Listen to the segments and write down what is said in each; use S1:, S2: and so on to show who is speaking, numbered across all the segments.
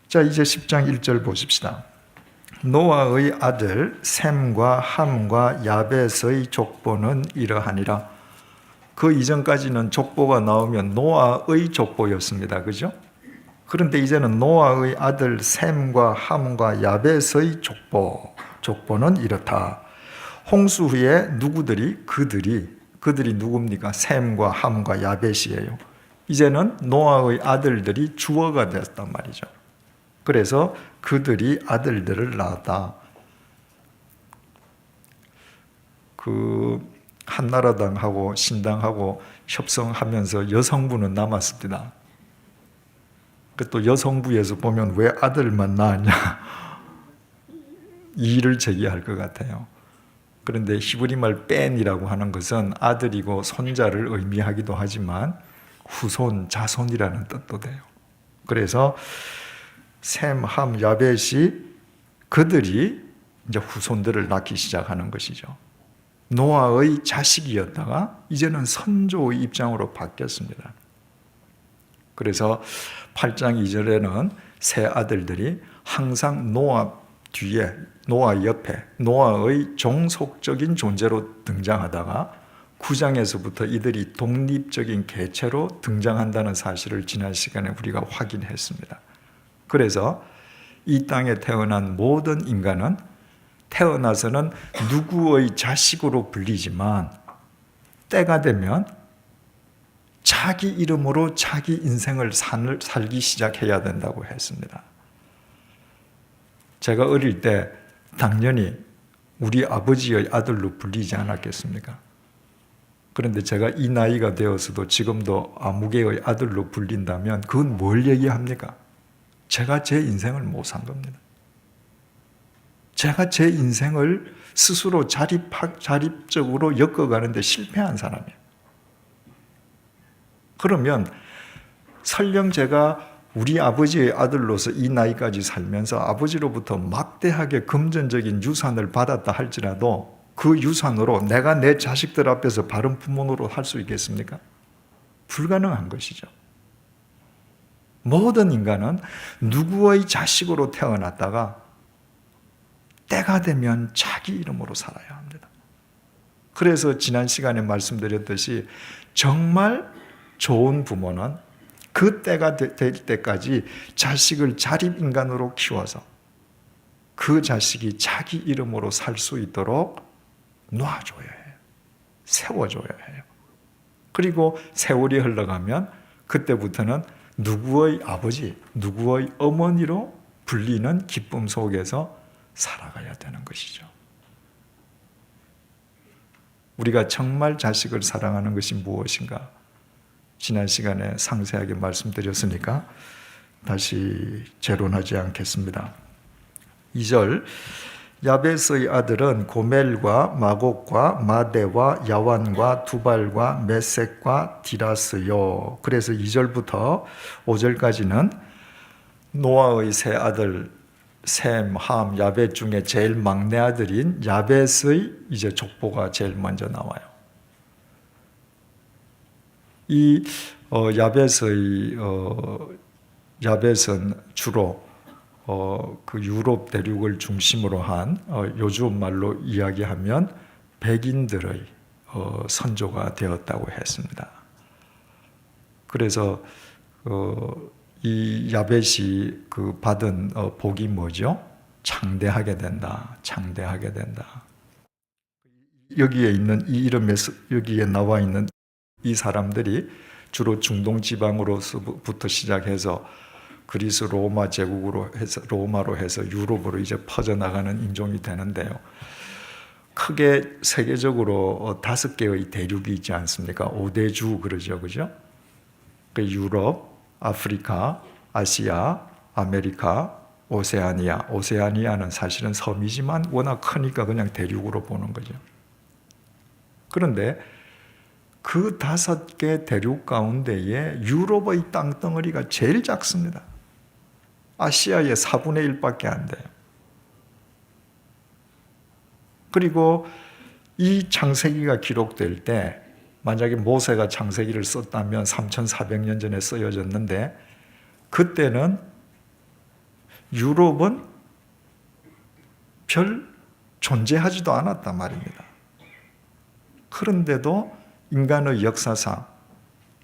S1: 자, 이제 10장 1절 보십시다. 노아의 아들 셈과 함과 야벳의 족보는 이러하니라. 그 이전까지는 족보가 나오면 노아의 족보였습니다. 그죠? 그런데 이제는 노아의 아들 셈과 함과 야벳의 족보는 이렇다. 홍수 후에 누구들이 그들이 누굽니까? 셈과 함과 야벳이에요. 이제는 노아의 아들들이 주어가 됐단 말이죠. 그래서 그들이 아들들을 낳았다. 한나라당하고 신당하고 협상하면서 여성부는 남았습니다. 또 여성부에서 보면 왜 아들만 낳았냐 이의를 제기할 것 같아요. 그런데 히브리 말 뺀이라고 하는 것은 아들이고 손자를 의미하기도 하지만 후손, 자손이라는 뜻도 돼요. 그래서 셈, 함, 야벳이 그들이 이제 후손들을 낳기 시작하는 것이죠. 노아의 자식이었다가 이제는 선조의 입장으로 바뀌었습니다. 그래서 8장 2절에는 세 아들들이 항상 노아 뒤에, 노아 옆에, 노아의 종속적인 존재로 등장하다가 9장에서부터 이들이 독립적인 개체로 등장한다는 사실을 지난 시간에 우리가 확인했습니다. 그래서 이 땅에 태어난 모든 인간은 태어나서는 누구의 자식으로 불리지만 때가 되면 자기 이름으로 자기 인생을 살기 시작해야 된다고 했습니다. 제가 어릴 때 당연히 우리 아버지의 아들로 불리지 않았겠습니까? 그런데 제가 이 나이가 되어서도 지금도 아무개의 아들로 불린다면 그건 뭘 얘기합니까? 제가 제 인생을 못 산 겁니다. 제가 제 인생을 스스로 자립적으로 엮어가는데 실패한 사람이에요. 그러면 설령 제가 우리 아버지의 아들로서 이 나이까지 살면서 아버지로부터 막대하게 금전적인 유산을 받았다 할지라도 그 유산으로 내가 내 자식들 앞에서 바른 부모로 할 수 있겠습니까? 불가능한 것이죠. 모든 인간은 누구의 자식으로 태어났다가 때가 되면 자기 이름으로 살아야 합니다. 그래서 지난 시간에 말씀드렸듯이 정말 좋은 부모는 그 때가 될 때까지 자식을 자립인간으로 키워서 그 자식이 자기 이름으로 살 수 있도록 놔줘야 해요. 세워줘야 해요. 그리고 세월이 흘러가면 그때부터는 누구의 아버지, 누구의 어머니로 불리는 기쁨 속에서 살아가야 되는 것이죠. 우리가 정말 자식을 사랑하는 것이 무엇인가? 지난 시간에 상세하게 말씀드렸으니까 다시 재론하지 않겠습니다. 2절, 야벳의 아들은 고멜과 마곡과 마대와 야완과 두발과 메섹과 디라스요. 그래서 2절부터 5절까지는 노아의 세 아들 셈, 함, 야벳 중에 제일 막내 아들인 야벳의 이제 족보가 제일 먼저 나와요. 이 야벳은 주로 그 유럽 대륙을 중심으로 한 요즘 말로 이야기하면 백인들의 선조가 되었다고 했습니다. 그래서 이 야벳이 그 받은 복이 뭐죠? 창대하게 된다. 창대하게 된다. 여기에 있는 이 이름에서 여기에 나와 있는 이 사람들이 주로 중동 지방으로부터 시작해서 그리스 로마 제국으로 해서 로마로 해서 유럽으로 이제 퍼져나가는 인종이 되는데요. 크게 세계적으로 5개의 대륙이 있지 않습니까? 5대주 그러죠, 그죠? 그 유럽, 아프리카, 아시아, 아메리카, 오세아니아. 오세아니아는 사실은 섬이지만 워낙 크니까 그냥 대륙으로 보는 거죠. 그런데 그 5개 대륙 가운데에 유럽의 땅덩어리가 제일 작습니다. 아시아의 4분의 1밖에 안 돼요. 그리고 이 창세기가 기록될 때 만약에 모세가 창세기를 썼다면 3400년 전에 쓰여졌는데 그때는 유럽은 별 존재하지도 않았단 말입니다. 그런데도 인간의 역사상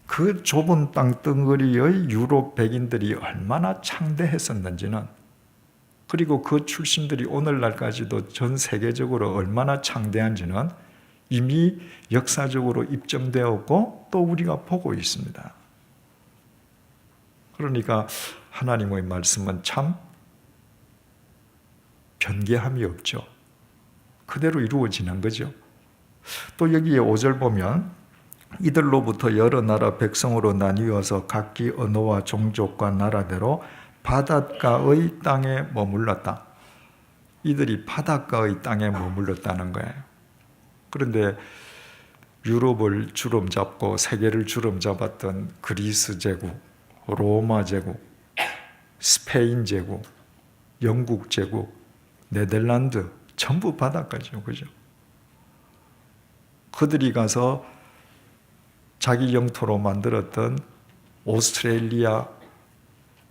S1: 그 좁은 땅덩어리의 유럽 백인들이 얼마나 창대했었는지는, 그리고 그 출신들이 오늘날까지도 전 세계적으로 얼마나 창대한지는 이미 역사적으로 입증되었고 또 우리가 보고 있습니다. 그러니까 하나님의 말씀은 참 변개함이 없죠. 그대로 이루어지는 거죠. 또 여기에 5절 보면 이들로부터 여러 나라 백성으로 나뉘어서 각기 언어와 종족과 나라대로 바닷가의 땅에 머물렀다. 이들이 바닷가의 땅에 머물렀다는 거예요. 그런데 유럽을 주름 잡고 세계를 주름 잡았던 그리스 제국, 로마 제국, 스페인 제국, 영국 제국, 네덜란드 전부 바닷가죠. 그죠? 그들이 가서 자기 영토로 만들었던 오스트레일리아,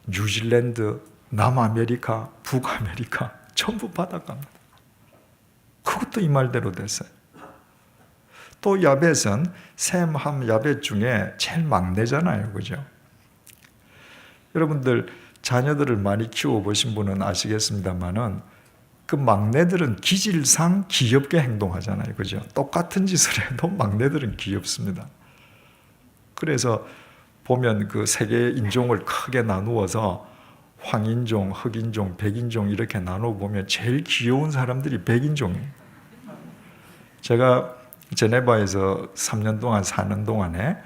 S1: 뉴질랜드, 남아메리카, 북아메리카 전부 바닷가입니다. 그것도 이 말대로 됐어요. 또 야벳은 셈, 함, 야벳 중에 제일 막내잖아요. 그죠? 여러분들 자녀들을 많이 키워보신 분은 아시겠습니다만은 그 막내들은 기질상 귀엽게 행동하잖아요. 그죠? 똑같은 짓을 해도 막내들은 귀엽습니다. 그래서 보면 그 세계 인종을 크게 나누어서 황인종, 흑인종, 백인종 이렇게 나눠보면 제일 귀여운 사람들이 백인종이에요. 제가 제네바에서 3년 동안 사는 동안에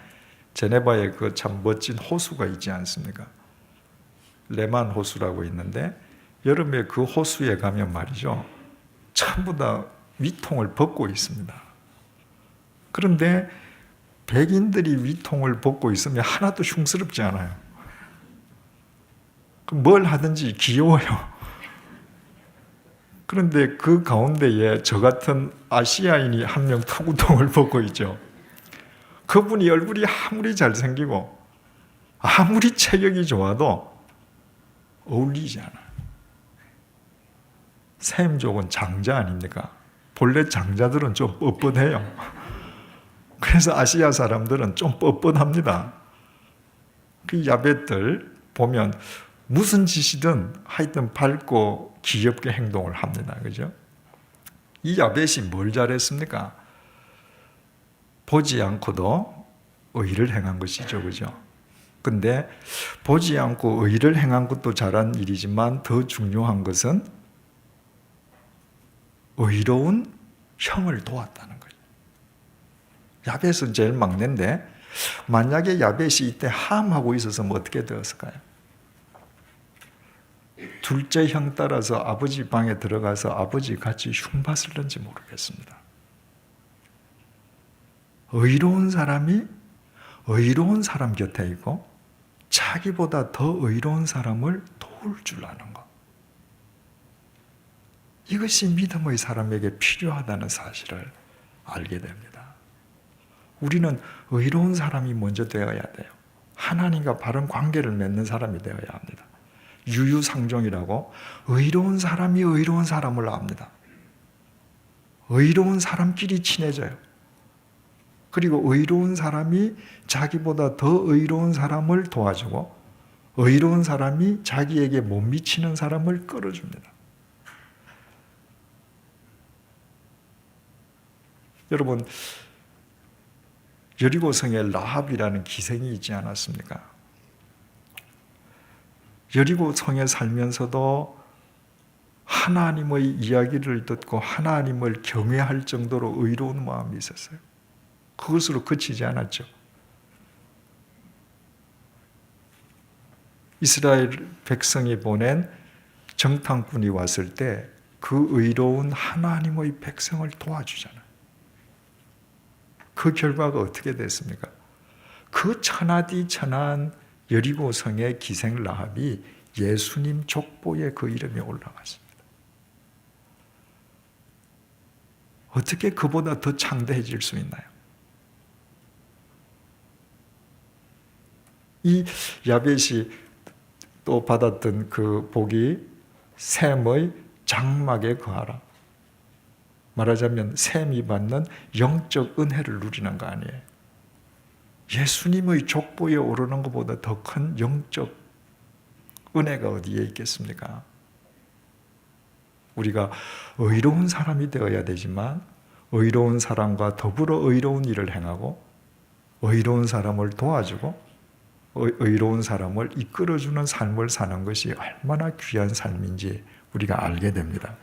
S1: 제네바에 그 참 멋진 호수가 있지 않습니까? 레만 호수라고 있는데 여름에 그 호수에 가면 말이죠, 전부 다 위통을 벗고 있습니다. 그런데 백인들이 위통을 벗고 있으면 하나도 흉스럽지 않아요. 뭘 하든지 귀여워요. 그런데 그 가운데에 저 같은 아시아인이 한 명 턱우통을 벗고 있죠. 그분이 얼굴이 아무리 잘생기고 아무리 체격이 좋아도 어울리지 않아요. 셈족은 장자 아닙니까? 본래 장자들은 좀 뻣뻣해요. 그래서 아시아 사람들은 좀 뻣뻣합니다. 그 야벳들 보면 무슨 짓이든 하여튼 밝고 귀엽게 행동을 합니다. 그죠? 이 야벳이 뭘 잘했습니까? 보지 않고도 의를 행한 것이죠. 그죠? 근데 보지 않고 의를 행한 것도 잘한 일이지만 더 중요한 것은 의로운 형을 도왔다는 거예요. 야벳은 제일 막내인데 만약에 야벳이 이때 함하고 있었으면 어떻게 되었을까요? 둘째 형 따라서 아버지 방에 들어가서 아버지 같이 흉봤을는지 모르겠습니다. 의로운 사람이 의로운 사람 곁에 있고 자기보다 더 의로운 사람을 도울 줄 아는 것. 이것이 믿음의 사람에게 필요하다는 사실을 알게 됩니다. 우리는 의로운 사람이 먼저 되어야 돼요. 하나님과 바른 관계를 맺는 사람이 되어야 합니다. 유유상종이라고 의로운 사람이 의로운 사람을 압니다. 의로운 사람끼리 친해져요. 그리고 의로운 사람이 자기보다 더 의로운 사람을 도와주고 의로운 사람이 자기에게 못 미치는 사람을 끌어줍니다. 여러분, 여리고성에 라합이라는 기생이 있지 않았습니까? 여리고성에 살면서도 하나님의 이야기를 듣고 하나님을 경외할 정도로 의로운 마음이 있었어요. 그것으로 그치지 않았죠. 이스라엘 백성이 보낸 정탐꾼이 왔을 때 그 의로운 하나님의 백성을 도와주잖아요. 그 결과가 어떻게 됐습니까? 그 천하디 천한 여리고성의 기생 라합이 예수님 족보에 그 이름이 올라갔습니다. 어떻게 그보다 더 창대해질 수 있나요? 이 야벳이 또 받았던 그 복이 샘의 장막에 거하라. 말하자면 샘이 받는 영적 은혜를 누리는 거 아니에요. 예수님의 족보에 오르는 것보다 더 큰 영적 은혜가 어디에 있겠습니까? 우리가 의로운 사람이 되어야 되지만 의로운 사람과 더불어 의로운 일을 행하고 의로운 사람을 도와주고 의로운 사람을 이끌어주는 삶을 사는 것이 얼마나 귀한 삶인지 우리가 알게 됩니다.